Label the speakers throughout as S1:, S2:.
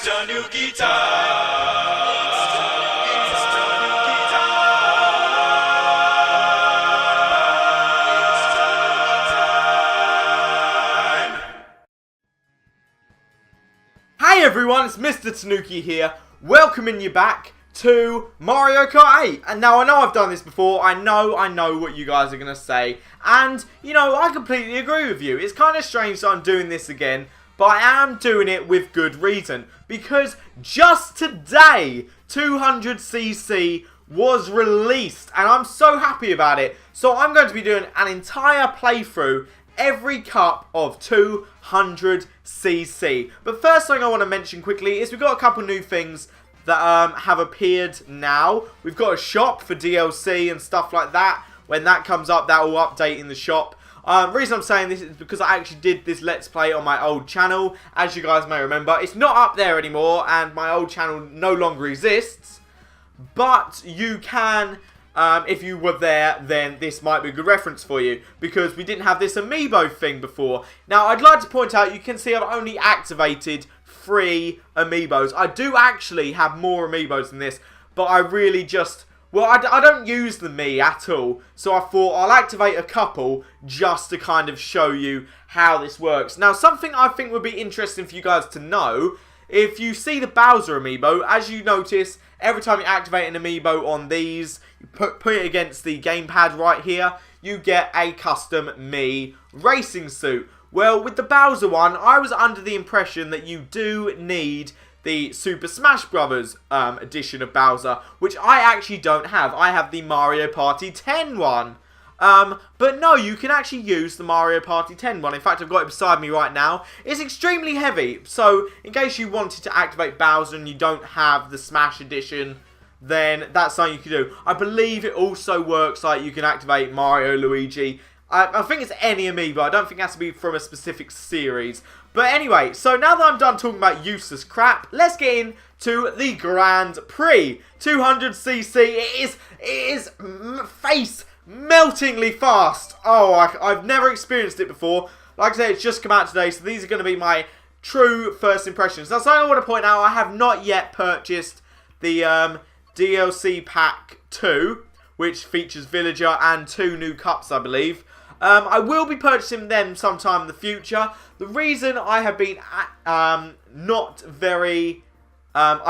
S1: MisterTanooki time!
S2: Hey everyone, it's MisterTanooki here, welcoming you back to Mario Kart 8. And now I know I've done this before, I know what you guys are going to say. And, you know, I completely agree with you. It's kind of strange that I'm doing this again, but I am doing it with good reason. Because just today, 200cc was released, and I'm so happy about it. So I'm going to be doing an entire playthrough every cup of 200cc. But first thing I want to mention quickly is we've got a couple new things that have appeared now. We've got a shop for DLC and stuff like that. When that comes up, that will update in the shop. The reason I'm saying this is because I actually did this Let's Play on my old channel. As you guys may remember, it's not up there anymore, and my old channel no longer exists. But you can... if you were there, then this might be a good reference for you, because we didn't have this amiibo thing before. Now, I'd like to point out, you can see I've only activated 3 amiibos. I do actually have more amiibos than this, but I really just... Well, I don't use the Mii at all, so I thought I'll activate a couple just to kind of show you how this works. Now, something I think would be interesting for you guys to know, if you see the Bowser amiibo, as you notice, every time you activate an amiibo on these, you put it against the gamepad right here, you get a custom Mii racing suit. Well, with the Bowser one, I was under the impression that you do need the Super Smash Bros. Edition of Bowser, which I actually don't have. I have the Mario Party 10 one. But no, you can actually use the Mario Party 10 one. In fact, I've got it beside me right now. It's extremely heavy, so in case you wanted to activate Bowser and you don't have the Smash Edition, then that's something you can do. I believe it also works like you can activate Mario, Luigi. I think it's any amiibo. I don't think it has to be from a specific series. But anyway, so now that I'm done talking about useless crap, let's get into the Grand Prix. 200cc, it is face meltingly fast. Oh, I've never experienced it before. Like I said, it's just come out today, so these are going to be my true first impressions. Now, something I want to point out, I have not yet purchased the DLC Pack 2, which features Villager and 2 new cups, I believe. I will be purchasing them sometime in the future. The reason I have been I've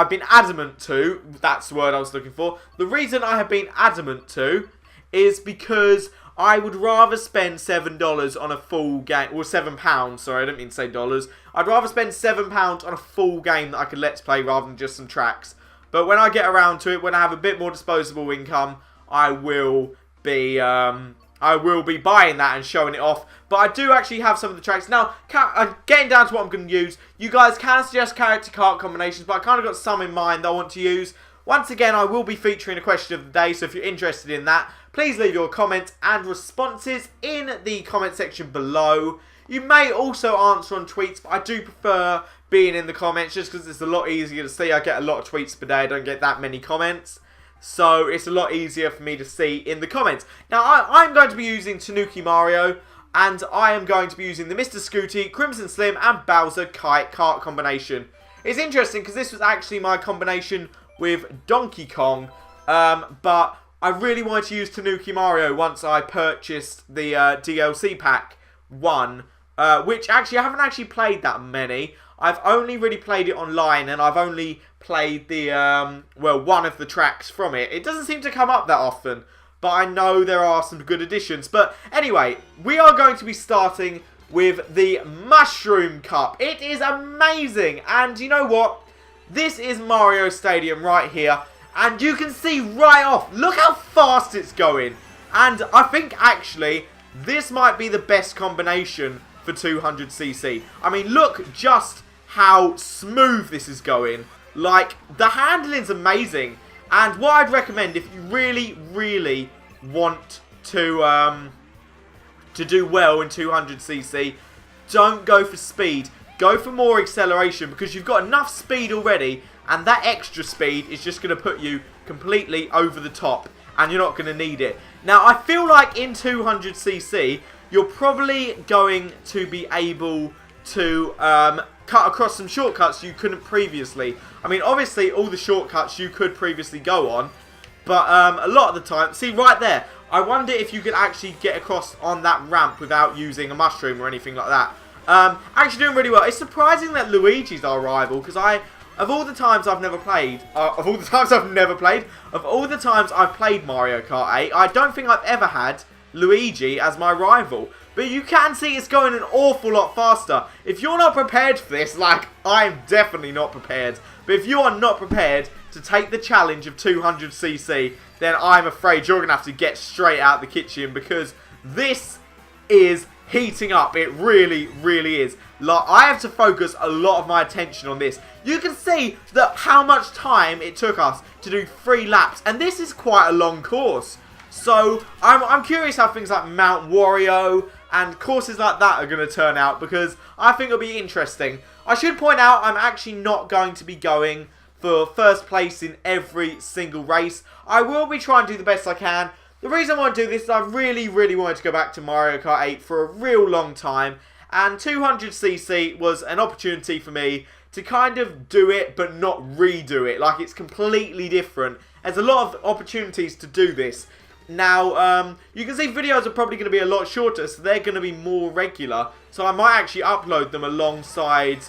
S2: been adamant to, that's the word I was looking for. The reason I have been adamant to is because I would rather spend $7 on a full game, or £7, sorry, I don't mean to say dollars. I'd rather spend £7 on a full game that I could Let's Play rather than just some tracks. But when I get around to it, when I have a bit more disposable income, I will be buying that and showing it off. But I do actually have some of the tracks. Now, getting down to what I'm going to use, you guys can suggest character kart combinations, but I kind of got some in mind that I want to use. Once again, I will be featuring a question of the day, so if you're interested in that, please leave your comments and responses in the comment section below. You may also answer on tweets, but I do prefer being in the comments just because it's a lot easier to see. I get a lot of tweets per day, I don't get that many comments. So it's a lot easier for me to see in the comments. Now, I'm going to be using Tanooki Mario, and I am going to be using the Mr. Scooty, Crimson Slim, and Bowser Kite Kart combination. It's interesting because this was actually my combination with Donkey Kong, but I really wanted to use Tanooki Mario once I purchased the DLC Pack 1, which actually I haven't actually played that many. I've only really played it online, and I've only played the, well, one of the tracks from it. It doesn't seem to come up that often, but I know there are some good additions. But anyway, we are going to be starting with the Mushroom Cup. It is amazing, and you know what? This is Mario Stadium right here, and you can see right off, look how fast it's going. And I think, actually, this might be the best combination for 200cc. I mean, look just how smooth this is going. Like, the handling's amazing. And what I'd recommend, if you really, really want to do well in 200cc, don't go for speed. Go for more acceleration, because you've got enough speed already, and that extra speed is just going to put you completely over the top, and you're not going to need it. Now, I feel like in 200cc, you're probably going to be able to cut across some shortcuts you couldn't previously. I mean, obviously, all the shortcuts you could previously go on, but a lot of the time, see right there, I wonder if you could actually get across on that ramp without using a mushroom or anything like that. Actually doing really well. It's surprising that Luigi's our rival, because of all the times I've played Mario Kart 8, I don't think I've ever had Luigi as my rival. But you can see it's going an awful lot faster. If you're not prepared for this, like, I'm definitely not prepared. But if you are not prepared to take the challenge of 200cc, then I'm afraid you're going to have to get straight out the kitchen, because this is heating up. It really, really is. Like, I have to focus a lot of my attention on this. You can see that how much time it took us to do 3 laps, and this is quite a long course. So I'm curious how things like Mount Wario and courses like that are going to turn out, because I think it'll be interesting. I should point out I'm actually not going to be going for first place in every single race. I will be trying to do the best I can. The reason I want to do this is I really, really wanted to go back to Mario Kart 8 for a real long time, and 200cc was an opportunity for me to kind of do it but not redo it. Like, it's completely different. There's a lot of opportunities to do this. Now, you can see videos are probably going to be a lot shorter, so they're going to be more regular. So I might actually upload them alongside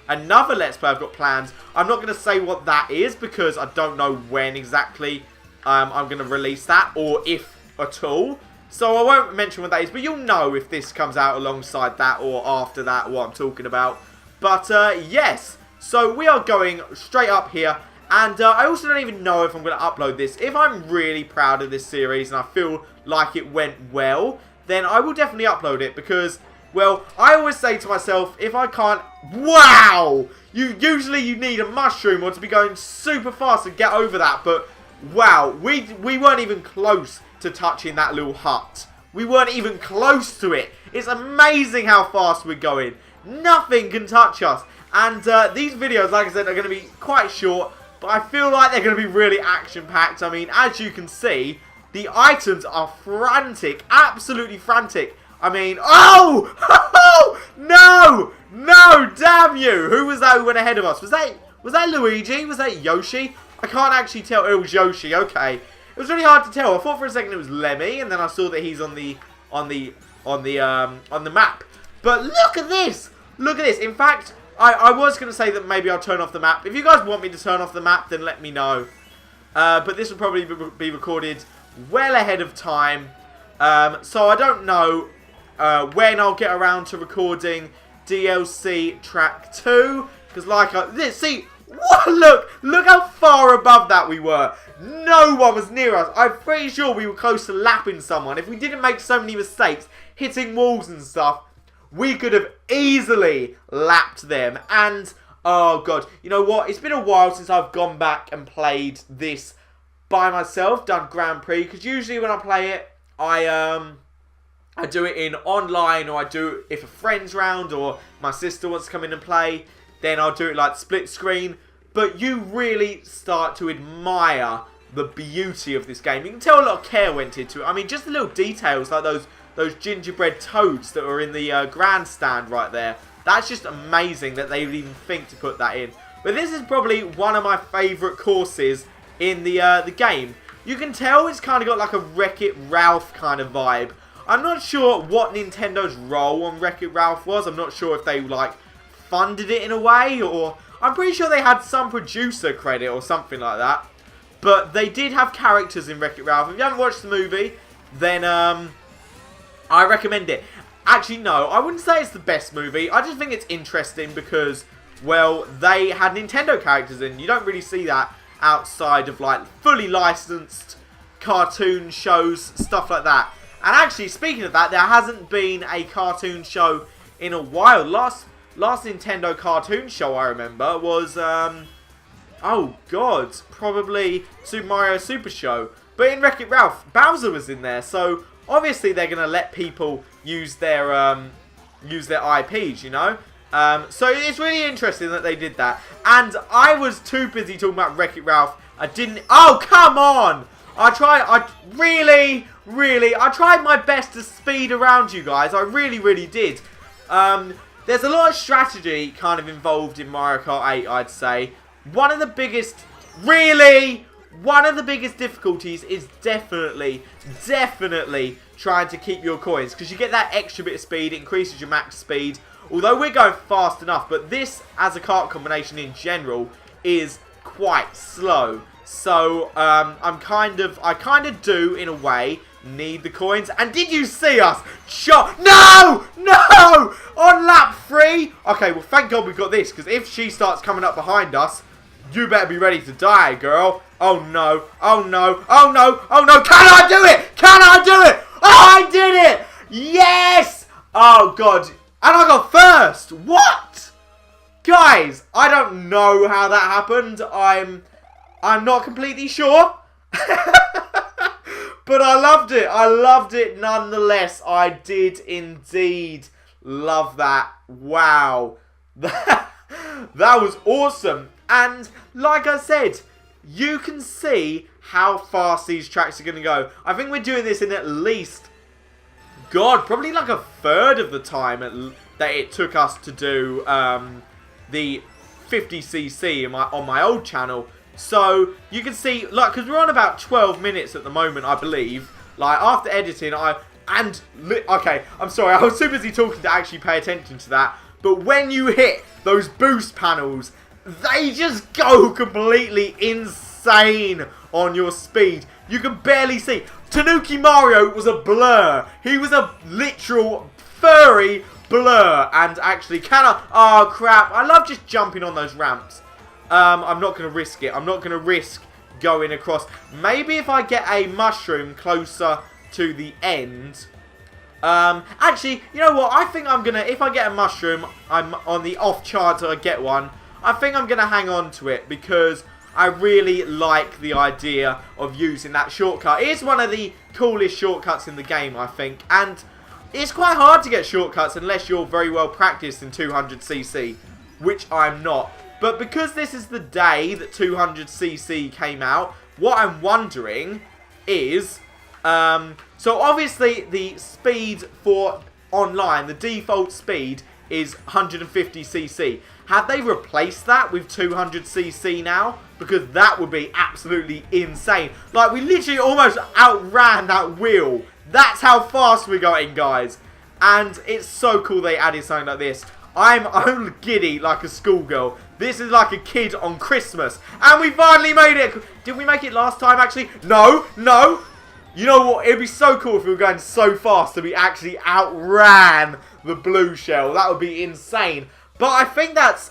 S2: another Let's Play I've got planned. I'm not going to say what that is, because I don't know when exactly I'm going to release that, or if at all. So I won't mention what that is, but you'll know if this comes out alongside that or after that, what I'm talking about. But yes, so we are going straight up here. And I also don't even know if I'm going to upload this. If I'm really proud of this series and I feel like it went well, then I will definitely upload it, because, well, I always say to myself, if I can't... Wow! Usually you need a mushroom or to be going super fast to get over that, but wow, we weren't even close to touching that little hut. We weren't even close to it. It's amazing how fast we're going. Nothing can touch us. And these videos, like I said, are going to be quite short, but I feel like they're going to be really action-packed. I mean, as you can see, the items are frantic. Absolutely frantic. I mean, oh! No! No! Damn you! Who was that who went ahead of us? Was that Luigi? Was that Yoshi? I can't actually tell. It was Yoshi. Okay. It was really hard to tell. I thought for a second it was Lemmy, and then I saw that he's on the map. But look at this! Look at this. In fact, I was going to say that maybe I'll turn off the map. If you guys want me to turn off the map, then let me know. But this will probably be recorded well ahead of time. So I don't know when I'll get around to recording DLC Track 2. Because see, what? Look how far above that we were. No one was near us. I'm pretty sure we were close to lapping someone. If we didn't make so many mistakes, hitting walls and stuff, we could have easily lapped them. And, oh god, you know what? It's been a while since I've gone back and played this by myself, done Grand Prix. Because usually when I play it, I do it in online, or I do it if a friend's round, or my sister wants to come in and play. Then I'll do it like split screen. But you really start to admire the beauty of this game. You can tell a lot of care went into it. I mean, just the little details like those gingerbread toads that were in the grandstand right there. That's just amazing that they would even think to put that in. But this is probably one of my favourite courses in the game. You can tell it's kind of got like a Wreck-It Ralph kind of vibe. I'm not sure what Nintendo's role on Wreck-It Ralph was. I'm not sure if they like funded it in a way, or I'm pretty sure they had some producer credit or something like that. But they did have characters in Wreck-It Ralph. If you haven't watched the movie, then I recommend it. Actually, no, I wouldn't say it's the best movie. I just think it's interesting because, well, they had Nintendo characters in. You don't really see that outside of, like, fully licensed cartoon shows, stuff like that. And actually, speaking of that, there hasn't been a cartoon show in a while. Last Nintendo cartoon show I remember was, oh god, probably Super Mario Super Show. But in Wreck-It Ralph, Bowser was in there, so obviously they're going to let people use their IPs, you know? So it's really interesting that they did that. And I was too busy talking about Wreck-It Ralph. I didn't... Oh, come on! I tried my best to speed around you guys. I really, really did. there's a lot of strategy kind of involved in Mario Kart 8, I'd say. One of the biggest difficulties is definitely trying to keep your coins, because you get that extra bit of speed, it increases your max speed. Although we're going fast enough, but this as a kart combination in general is quite slow. So I kind of do in a way need the coins. And did you see us? No! On lap 3. Okay, well thank God we got this, because if she starts coming up behind us, you better be ready to die, girl. Oh no! Oh no! Oh no! Oh no! Can I do it? Can I do it? Oh, I did it! Yes! Oh God! And I got first! What? Guys, I don't know how that happened. I'm not completely sure. But I loved it. I loved it nonetheless. I did indeed love that. Wow. That was awesome. And like I said, you can see how fast these tracks are going to go. I think we're doing this in at least, God, probably like a third of the time that it took us to do the 50cc on my old channel. So you can see, like, because we're on about 12 minutes at the moment, I believe. Like, after editing, okay, I'm sorry, I was too busy talking to actually pay attention to that. But when you hit those boost panels, they just go completely insane on your speed. You can barely see. Tanooki Mario was a blur. He was a literal furry blur. And actually, oh crap, I love just jumping on those ramps. I'm not going to risk it. I'm not going to risk going across. Maybe if I get a mushroom closer to the end. Actually, you know what? I think I'm going to, if I get a mushroom, I'm on the off chance that I get one, I think I'm going to hang on to it, because I really like the idea of using that shortcut. It is one of the coolest shortcuts in the game, I think. And it's quite hard to get shortcuts unless you're very well practiced in 200cc, which I'm not. But because this is the day that 200cc came out, what I'm wondering is, so obviously the speed for online, the default speed is 150cc. Have they replaced that with 200cc now? Because that would be absolutely insane. Like, we literally almost outran that wheel. That's how fast we're going, guys. And it's so cool they added something like this. I'm giddy like a schoolgirl. This is like a kid on Christmas. And we finally made it. Did we make it last time, actually? No. You know what? It would be so cool if we were going so fast that we actually outran the blue shell. That would be insane. But I think that's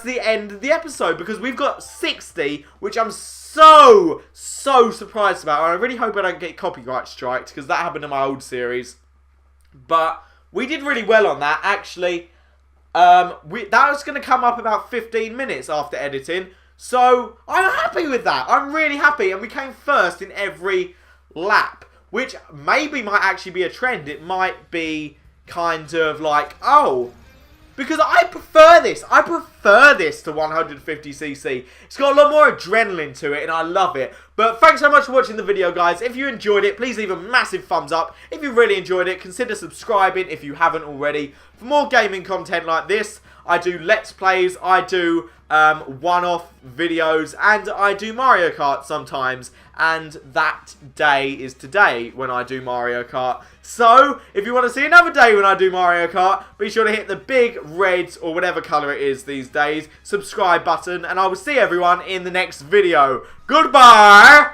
S2: the end of the episode, because we've got 60, which I'm so surprised about. And I really hope I don't get copyright striked, because that happened in my old series. But we did really well on that, actually. That was going to come up about 15 minutes after editing. So I'm happy with that. I'm really happy. And we came first in every lap, which maybe might actually be a trend. It might be kind of like, oh, because I prefer this. I prefer this to 150cc. It's got a lot more adrenaline to it, and I love it. But thanks so much for watching the video, guys. If you enjoyed it, please leave a massive thumbs up. If you really enjoyed it, consider subscribing if you haven't already. For more gaming content like this, I do Let's Plays, I do one-off videos, and I do Mario Kart sometimes. And that day is today when I do Mario Kart. So, if you want to see another day when I do Mario Kart, be sure to hit the big red, or whatever colour it is these days, subscribe button, and I will see everyone in the next video. Goodbye!